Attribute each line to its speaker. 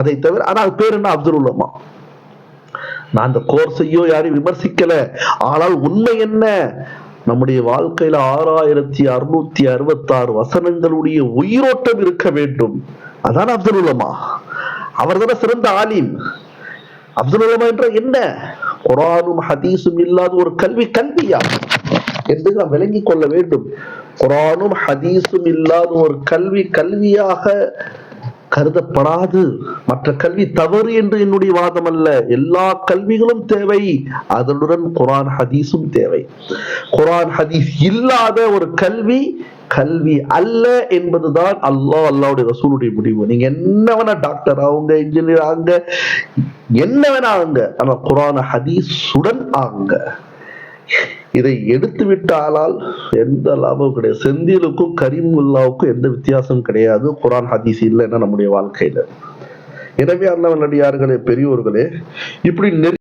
Speaker 1: அதை தவிர. ஆனா அது பேர் என்ன? அப்துல் உலமா. நான் அந்த கோர்ஸையோ யாரையும் விமர்சிக்கல. ஆனால் உண்மை என்ன? நம்முடைய வாழ்க்கையில 6666 வசனங்களுடைய உயிரோட்டம் இருக்க வேண்டும். அதான் அப்துல் உலமா. அவர் தானே சிறந்த ஆலிம். அப்துல் உலமா என்ற என்ன? குர்ஆனும் ஹதீஸும் இல்லாத ஒரு கல்வியா என்று நாம் விளங்கிக் கொள்ள வேண்டும். குர்ஆனும் ஹதீஸும் இல்லாத ஒரு கல்வியாக கருதப்படாது. மற்ற கல்வி தவறு என்று என்னுடைய வாதம் அல்ல. எல்லா கல்விகளும் தேவை, அதனுடன் குர்ஆன் ஹதீஸும் தேவை. குர்ஆன் ஹதீஸ் இல்லாத ஒரு கல்வி அல்ல என்பதுதான் அல்லாஹ்வுடைய ரசூலுடைய முடிவு. நீங்க என்ன வேணா டாக்டர் ஆகுங்க, இன்ஜினியர் ஆகுங்க, என்ன வேணா ஆகுங்க, ஆனா குர்ஆன் ஹதீஸுடன் ஆகுங்க. இதை எடுத்து விட்டால் எந்த லாபம் கிடையாது. செந்திலுக்கும் கரீமுல்லாவுக்கும் எந்த வித்தியாசம் கிடையாது குர்ஆன் ஹதீஸ் இல்லைன்னா நம்முடைய வாழ்க்கையில. எனவே அல்லாஹ்வின் அடியார்களே, பெரியோர்களே, இப்படி